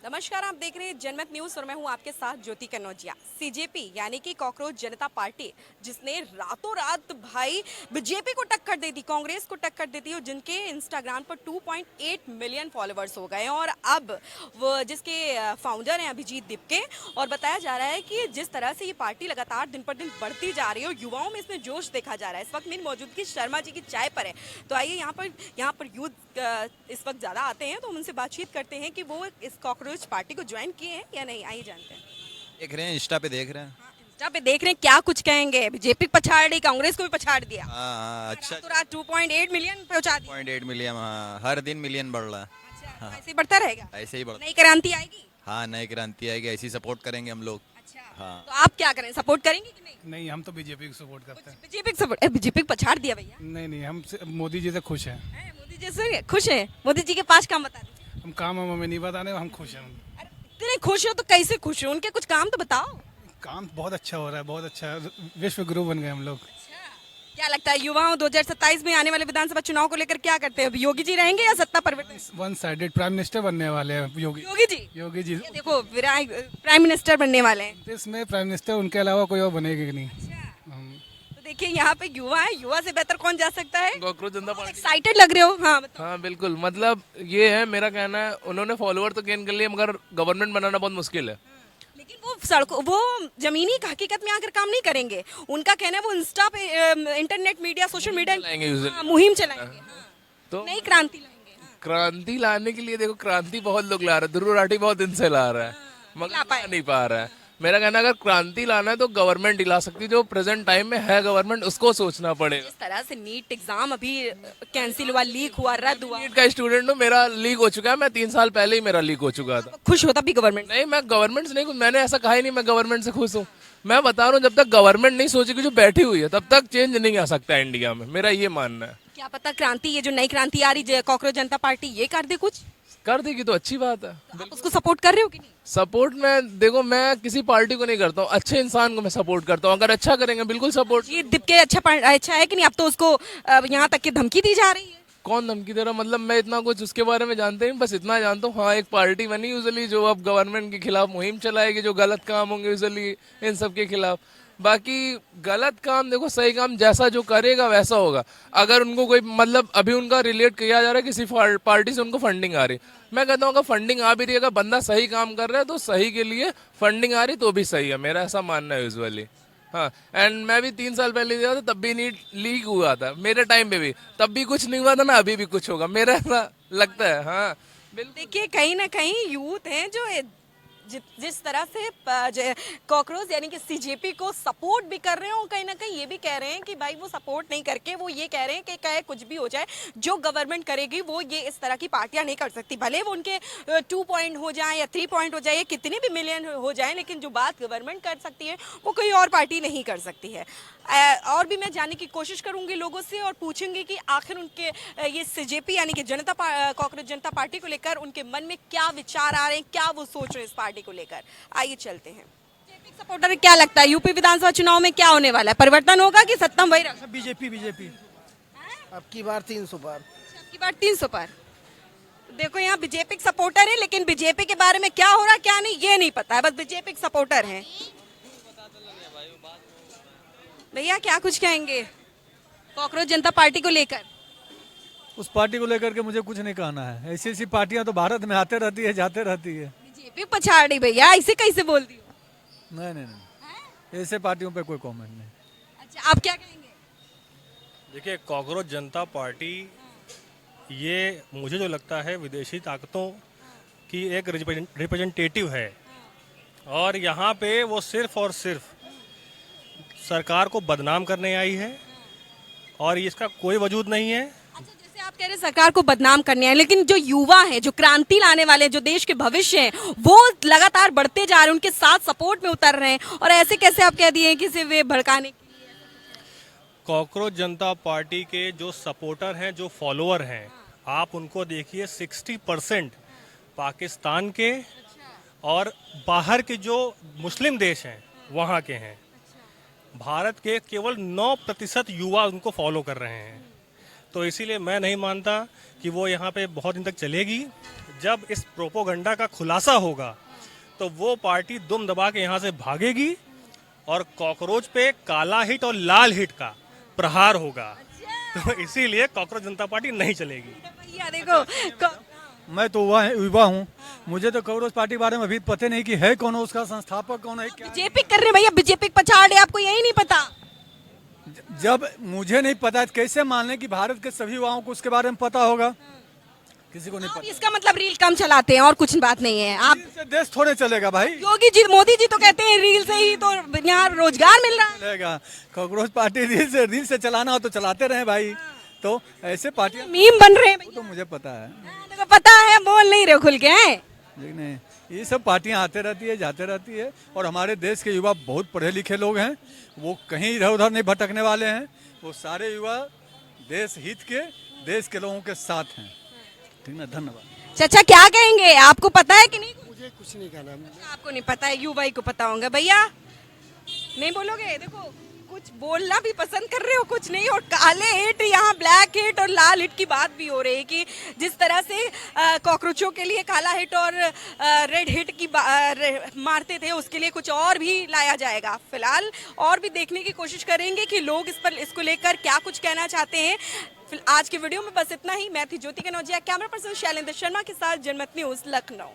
नमस्कार, आप देख रहे हैं जनमत न्यूज और मैं हूं आपके साथ ज्योति कनौजिया। सीजेपी यानी कि कॉकरोच जनता पार्टी, जिसने रातों रात भाई बीजेपी को टक्कर दे दी, कांग्रेस को टक्कर दे दी और जिनके इंस्टाग्राम पर 2.8 मिलियन फॉलोअर्स हो गए हैं। और अब वो जिसके फाउंडर हैं अभिजीत दीपके, और बताया जा रहा है कि जिस तरह से ये पार्टी लगातार दिन पर दिन बढ़ती जा रही है और युवाओं में इसमें जोश देखा जा रहा है। इस वक्त मेरी मौजूदगी शर्मा जी की चाय पर है, तो आइए यहाँ पर यूथ इस वक्त ज़्यादा आते हैं, तो हम उनसे बातचीत करते हैं कि वो इस कॉकरोच पार्टी को ज्वाइन किए हैं या नहीं। आइए जानते हैं। देख रहे हैं, इंस्टा पे देख रहे हैं। हाँ, इंस्टा पे देख रहे हैं, क्या कुछ कहेंगे? बीजेपी पछाड़ रही, कांग्रेस को भी पछाड़ दिया। हाँ, अच्छा। रातों रात 2.8 मिलियन पहुंचा दिया। 2.8 मिलियन, हाँ, हर दिन मिलियन बढ़ रहा है। अच्छा, हाँ, ऐसे ही बढ़ता रहेगा, ऐसे ही बढ़। नई क्रांति आएगी। हाँ, नई क्रांति आएगी, ऐसी सपोर्ट करेंगे हम लोग। अच्छा, हाँ। तो आप क्या करें, सपोर्ट करेंगे कि नहीं? नहीं, हम तो बीजेपी को सपोर्ट करते हैं। बीजेपी को सपोर्ट? बीजेपी को पछाड़ दिया भैया। नहीं नहीं, हम मोदी जी से खुश हैं। मोदी जी से खुश है? मोदी जी के पास काम बता दीजिए। हम काम हमें नहीं बताने, हम खुश हैं। अरे इतने खुश हो तो कैसे खुश हो? उनके कुछ काम तो बताओ। काम बहुत अच्छा हो रहा है, बहुत अच्छा। विश्व गुरु बन गए हम लोग। क्या लगता है युवाओं 2027 में आने वाले विधानसभा चुनाव को लेकर क्या करते हैं? योगी जी रहेंगे या सत्ता परिवर्तन? वन साइडेड प्राइम मिनिस्टर बनने वाले हैं योगी। योगी जी ये देखो, प्राइम मिनिस्टर बनने वाले हैं। देश में प्राइम मिनिस्टर, उनके अलावा कोई और बनेगा नहीं। तो देखिए, यहाँ पे युवा है, युवा से बेहतर कौन जा सकता है? कॉकरोच जनता पार्टी। एक्साइटेड लग रहे हो। हाँ बताओ। हाँ बिल्कुल, मतलब ये है, मेरा कहना है उन्होंने फॉलोअर तो गेन कर लिए मगर गवर्नमेंट बनाना बहुत मुश्किल है। लेकिन वो सड़कों, वो जमीनी हकीकत में आकर काम नहीं करेंगे। उनका कहना है वो इंस्टा पे, इंटरनेट मीडिया, सोशल मीडिया चलाएंगे usually। मुहिम चलाएंगे। तो नई क्रांति लाएंगे। क्रांति लाने के लिए देखो, क्रांति बहुत लोग ला रहे हैं, ध्रुव राठी बहुत दिन से ला रहा है मगर ला नहीं पा रहा है। मेरा कहना है अगर क्रांति लाना है तो गवर्नमेंट ही ला सकती है, जो प्रेजेंट टाइम में है गवर्नमेंट, उसको सोचना पड़ेगा। जिस तरह से नीट एग्जाम अभी कैंसिल हुआ, लीक हुआ, रद्द हुआ, नीट का स्टूडेंट हूँ, मेरा लीक हो चुका है। मैं 3 साल पहले ही मेरा लीक हो चुका था। खुश होता भी गवर्नमेंट? नहीं, मैं गवर्नमेंट से नहीं, मैंने ऐसा कहा ही नहीं मैं गवर्नमेंट से खुश हूँ। मैं बता रहा हूँ, जब तक गवर्नमेंट नहीं सोचेगी जो बैठी हुई है, तब तक चेंज नहीं आ सकता इंडिया में, मेरा ये मानना है। क्या पता क्रांति, ये जो नई क्रांति आ रही कॉकरोच जनता पार्टी, ये कर दे कुछ। कर देगी तो अच्छी बात है। तो आप उसको सपोर्ट कर रहे हो कि नहीं? सपोर्ट में देखो, मैं किसी पार्टी को नहीं करता हूँ, अच्छे इंसान को मैं सपोर्ट करता हूँ। अगर अच्छा करेंगे बिल्कुल सपोर्ट। ये दीपके अच्छा है कि नहीं? अब तो उसको यहाँ तक की धमकी दी जा रही है। कौन धमकी दे रहा? मतलब मैं इतना कुछ उसके बारे में जानते नहीं, बस इतना जानता हूँ, हाँ एक पार्टी बनी यूजुअली जो अब गवर्नमेंट के खिलाफ मुहिम चलाएगी, जो गलत काम होंगे यूजुअली इन सब के खिलाफ। बाकी गलत काम देखो, सही काम जैसा जो करेगा वैसा होगा। अगर उनको कोई मतलब अभी उनका रिलेट किया जा रहा है किसी पार्टी से उनको फंडिंग आ रही, मैं कहता हूँ अगर फंडिंग आ भी रही है, अगर बंदा सही काम कर रहा है तो सही के लिए फंडिंग आ रही तो भी सही है, मेरा ऐसा मानना है यूजुअली। हाँ, एंड मैं भी 3 साल पहले गया था, तब भी नीट लीक हुआ था मेरे टाइम पे भी, तब भी कुछ नहीं हुआ था ना, अभी भी कुछ होगा, मेरा ऐसा लगता है। हाँ बिल्कुल। देखिए, कहीं ना कहीं यूथ हैं जो जिस तरह से कॉकरोच यानी कि सीजेपी को सपोर्ट भी कर रहे हैं, और कहीं ना कहीं ये भी कह रहे हैं कि भाई वो सपोर्ट नहीं करके वो ये कह रहे हैं कि चाहे कुछ भी हो जाए, जो गवर्नमेंट करेगी वो ये इस तरह की पार्टियां नहीं कर सकती। भले वो उनके 2 पॉइंट हो जाए या 3 पॉइंट हो जाए या कितने भी मिलियन हो जाए, लेकिन जो बात गवर्नमेंट कर सकती है वो कोई और पार्टी नहीं कर सकती है। और भी मैं जानने की कोशिश करूंगी लोगों से और पूछूंगी कि आखिर उनके ये सीजेपी यानी कि कॉकरोच जनता पार्टी को लेकर उनके मन में क्या विचार आ रहे हैं, क्या वो सोच रहे हैं इस पार्टी को लेकर। आइए चलते हैं। बीजेपी सपोर्टर क्या लगता है, यूपी विधानसभा चुनाव में क्या होने वाला है? परिवर्तन होगा कि सत्ता वही रहेगा? बीजेपी अब की बार 300 पार। अब की बार 300 पार। देखो, यहाँ बीजेपी सपोर्टर है, लेकिन बीजेपी के बारे में क्या हो रहा क्या नहीं ये नहीं पता है, बस बीजेपी सपोर्टर है। भैया क्या कुछ कहेंगे कॉकरोच जनता पार्टी को लेकर? उस पार्टी को लेकर के मुझे कुछ नहीं कहना है। ऐसी ऐसी पार्टियां तो भारत में आते रहती है, जाते रहती है। बीजेपी पछाड़ रही भैया, ऐसे कैसे बोल दी हो? नहीं, ऐसे पार्टियों पे कोई कमेंट नहीं। अच्छा, आप क्या कहेंगे? देखिए, कॉकरोच जनता पार्टी ये मुझे जो लगता है विदेशी ताकतों की एक रिप्रेजेंटेटिव है, और यहाँ पे वो सिर्फ और सिर्फ सरकार को बदनाम करने आई है, और इसका कोई वजूद नहीं है। अच्छा, जैसे आप कह रहे हैं सरकार को बदनाम करने हैं, लेकिन जो युवा हैं, जो क्रांति लाने वाले हैं, जो देश के भविष्य हैं, वो लगातार बढ़ते जा रहे हैं, उनके साथ सपोर्ट में उतर रहे हैं, और ऐसे कैसे आप कह दिए कि सिर्फ वे भड़काने के लिए? कॉकरोच जनता पार्टी के जो सपोर्टर हैं, जो फॉलोअर हैं, आप उनको देखिए, 60% पाकिस्तान के और बाहर के जो मुस्लिम देश हैं वहाँ के हैं। भारत के केवल 9% युवा उनको फॉलो कर रहे हैं। तो इसीलिए मैं नहीं मानता कि वो यहाँ पे बहुत दिन तक चलेगी। जब इस प्रोपोगंडा का खुलासा होगा तो वो पार्टी दुम दबा के यहाँ से भागेगी और कॉकरोच पे काला हिट और लाल हिट का प्रहार होगा। तो इसीलिए कॉकरोच जनता पार्टी नहीं चलेगी। भैया देखो मैं तो युवा हूँ, मुझे तो कांग्रेस पार्टी के बारे में अभी पता नहीं कि है कौन, उसका संस्थापक कौन है, क्या। बीजेपी कर रहे हैं भैया, बीजेपी पछाड़ है, आपको यही नहीं पता? जब मुझे नहीं पता है तो कैसे मान लें कि भारत के सभी युवाओं को उसके बारे में पता होगा? किसी को नहीं आप पता। इसका मतलब रील कम चलाते हैं और कुछ बात नहीं है। आप इससे देश थोड़े चलेगा भाई, योगी जी, मोदी जी तो कहते हैं रील से ही तो यहाँ रोजगार मिल रहा है। चलेगा। कांग्रेस पार्टी रील से चलाना हो तो चलाते रहे भाई। तो ऐसे पार्टियां मीम बन रहे हैं भैया। तो मुझे पता है, देखो पता है, बोल नहीं रहे खुल के हैं। लेकिन ये सब पार्टियां आते रहती है, जाते रहती है, और हमारे देश के युवा बहुत पढ़े लिखे लोग हैं, वो कहीं इधर उधर नहीं भटकने वाले हैं। वो सारे युवा देश हित के, देश के लोगों के साथ हैं। ठीक ना, धन्यवाद। चाचा क्या कहेंगे, आपको पता है कि नहीं? मुझे कुछ नहीं कहना। आपको नहीं पता है, युवा को पता होगा। भैया नहीं बोलोगे? देखो कुछ बोलना भी पसंद कर रहे हो, कुछ नहीं। और काले हिट, यहाँ ब्लैक हिट और लाल हिट की बात भी हो रही है कि जिस तरह से कॉकरोचों के लिए काला हिट और रेड हिट की मारते थे, उसके लिए कुछ और भी लाया जाएगा। फिलहाल और भी देखने की कोशिश करेंगे कि लोग इसको लेकर क्या कुछ कहना चाहते हैं। आज की वीडियो में बस इतना ही। मैं थी ज्योति कनौजिया, कैमरा पर्सन शैलेंद्र शर्मा के साथ जनमत न्यूज लखनऊ।